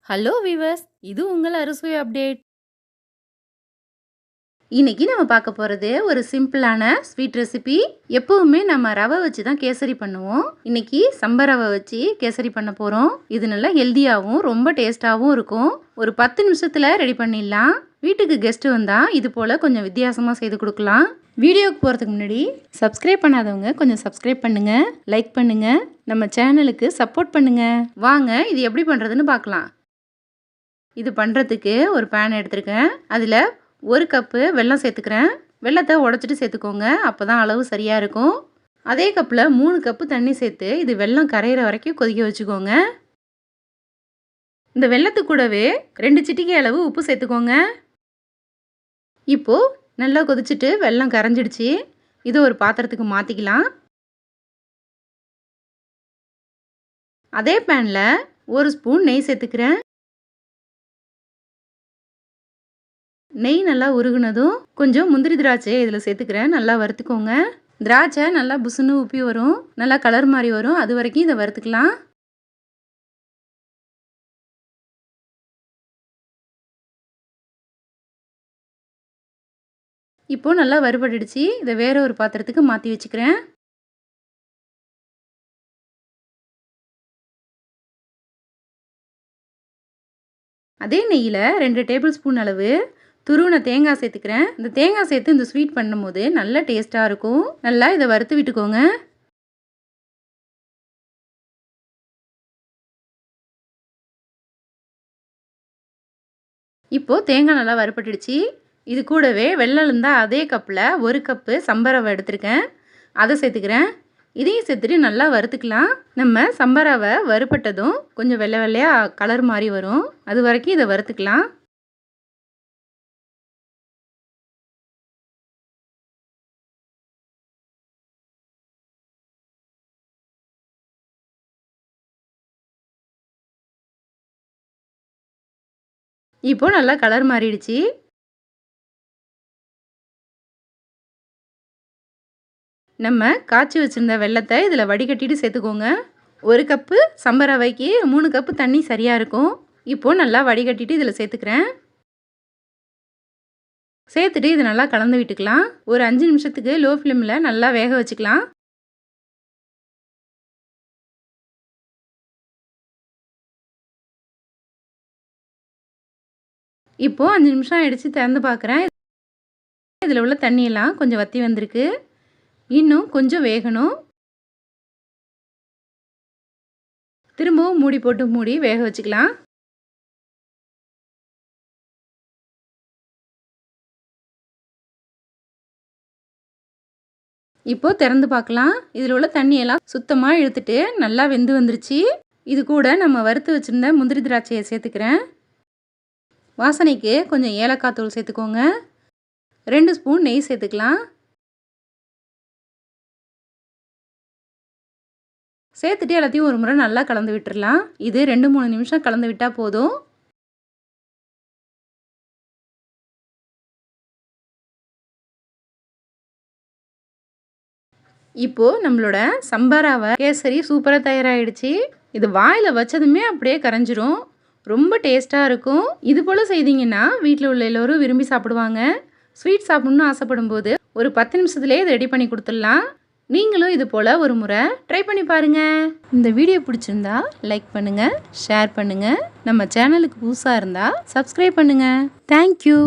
Hello viewers, இது உங்கள் அறுசுவை அப்டேட். இன்னைக்கு நம்ம பார்க்க போகிறது ஒரு சிம்பிளான ஸ்வீட் ரெசிபி. எப்பவுமே நம்ம ரவை வச்சு தான் கேசரி பண்ணுவோம். இன்னைக்கு சம்ப ரவை வச்சு கேசரி பண்ண போகிறோம். இது நல்லா ஹெல்த்தியாகவும் ரொம்ப டேஸ்டாகவும் இருக்கும். ஒரு 10 நிமிஷத்தில் ரெடி பண்ணிடலாம். வீட்டுக்கு கெஸ்ட் வந்தால் இது போல் கொஞ்சம் வித்தியாசமாக செய்து கொடுக்கலாம். வீடியோக்கு போகிறதுக்கு முன்னாடி சப்ஸ்கிரைப் பண்ணாதவங்க கொஞ்சம் சப்ஸ்கிரைப் பண்ணுங்கள், லைக் பண்ணுங்கள், நம்ம சேனலுக்கு சப்போர்ட் பண்ணுங்கள். வாங்க இது எப்படி பண்ணுறதுன்னு பார்க்கலாம். இது பண்ணுறதுக்கு ஒரு பேன் எடுத்துருக்கேன். அதில் 1 கப்பு வெல்லம் சேர்த்துக்கிறேன். வெல்லத்தை உடச்சிட்டு சேர்த்துக்கோங்க, அப்போ தான் அளவு சரியாக இருக்கும். அதே கப்பில் 3 கப்பு தண்ணி சேர்த்து இது வெல்லம் கரையிற வரைக்கும் கொதிக்க வச்சுக்கோங்க. இந்த வெல்லத்துக்கு கூடவே 2 சிட்டிகை அளவு உப்பு சேர்த்துக்கோங்க. இப்போது நல்லா கொதிச்சுட்டு வெல்லம் கரைஞ்சிடுச்சு. இதை ஒரு பாத்திரத்துக்கு மாற்றிக்கலாம். அதே பேனில் 1 ஸ்பூன் நெய் சேர்த்துக்கிறேன். நெய் நல்லா உருகுனதும் கொஞ்சம் முந்திரி திராட்சையை இதில் சேர்த்துக்கிறேன். நல்லா வறுத்துக்கோங்க. திராட்சை நல்லா புசுன்னு உப்பி வரும், நல்லா கலர் மாதிரி வரும். அது வரைக்கும் இதை வறுத்துக்கலாம். இப்போது நல்லா வறுபட்டுடுச்சு. இதை வேற ஒரு பாத்திரத்துக்கு மாற்றி வச்சுக்கிறேன். அதே நெய்யில் 2 டேபிள் ஸ்பூன் அளவு துருவின தேங்காய் சேர்த்துக்கிறேன். இந்த தேங்காய் சேர்த்து இந்த ஸ்வீட் பண்ணும்போது நல்ல டேஸ்ட்டாக இருக்கும். நல்லா இதை வறுத்து விட்டுக்கோங்க. இப்போது தேங்காய் நல்லா வறுபட்டுடுச்சு. இது கூடவே வெல்லம் இருந்தால் அதே கப்பில் 1 கப்பு சம்ப ரவை எடுத்துருக்கேன், அதை சேர்த்துக்கிறேன். இதையும் சேர்த்துட்டு நல்லா வறுத்துக்கலாம். நம்ம சம்ப ரவை வறுபட்டதும் கொஞ்சம் வெள்ளை வெள்ளையாக கலர் மாதிரி வரும். அது வரைக்கும் இதை வறுத்துக்கலாம். இப்போ நல்லா கலர் மாறிடுச்சு. நம்ம காய்ச்சி வச்சுருந்த வெல்லத்தை இதில் வடிகட்டிட்டு சேர்த்துக்கோங்க. 1 கப்பு சம்ப ரவைக்கு 3 கப்பு தண்ணி சரியாக இருக்கும். இப்போது நல்லா வடிகட்டிட்டு இதில் சேர்த்துக்கிறேன். சேர்த்துட்டு இது நல்லா கலந்து விட்டுக்கலாம். ஒரு 5 நிமிஷத்துக்கு லோ ஃப்ளேமில் நல்லா வேக வச்சுக்கலாம். இப்போது 5 நிமிஷம் ஆயிடுச்சு. திறந்து பார்க்குறேன். இதில் உள்ள தண்ணியெல்லாம் கொஞ்சம் வற்றி வந்திருக்கு. இன்னும் கொஞ்சம் வேகணும். திரும்பவும் மூடி போட்டு மூடி வேக வச்சுக்கலாம். இப்போது திறந்து பார்க்கலாம். இதில் உள்ள தண்ணியெல்லாம் சுத்தமாக இழுத்துட்டு நல்லா வெந்து வந்துருச்சு. இது கூட நம்ம வறுத்து வச்சுருந்த முந்திரி திராட்சையை சேர்த்துக்கிறேன். வாசனைக்கு கொஞ்சம் ஏலக்காய் தூள் சேர்த்துக்கோங்க. 2 ஸ்பூன் நெய் சேர்த்துக்கலாம். சேர்த்துட்டு எல்லாத்தையும் ஒரு முறை நல்லா கலந்து விட்டுடலாம். இது 2-3 நிமிஷம் கலந்து விட்டால் போதும். இப்போது நம்மளோட சம்பா ரவை கேசரி சூப்பராக தயாராகிடுச்சு. இது வாயில் வச்சதுமே அப்படியே கரைஞ்சிரும். ரொம்ப டேஸ்ட்டாக இருக்கும். இது போல் செய்தீங்கன்னா வீட்டில் உள்ள எல்லோரும் விரும்பி சாப்பிடுவாங்க. ஸ்வீட் சாப்பிட்ணுன்னு ஆசைப்படும் போது ஒரு 10 நிமிஷத்துலேயே இதை ரெடி பண்ணி கொடுத்துடலாம். நீங்களும் இது போல் ஒரு முறை ட்ரை பண்ணி பாருங்கள். இந்த வீடியோ பிடிச்சிருந்தா லைக் பண்ணுங்கள், ஷேர் பண்ணுங்கள். நம்ம சேனலுக்கு புதுசாக இருந்தால் சப்ஸ்கிரைப் பண்ணுங்கள். தேங்க்யூ.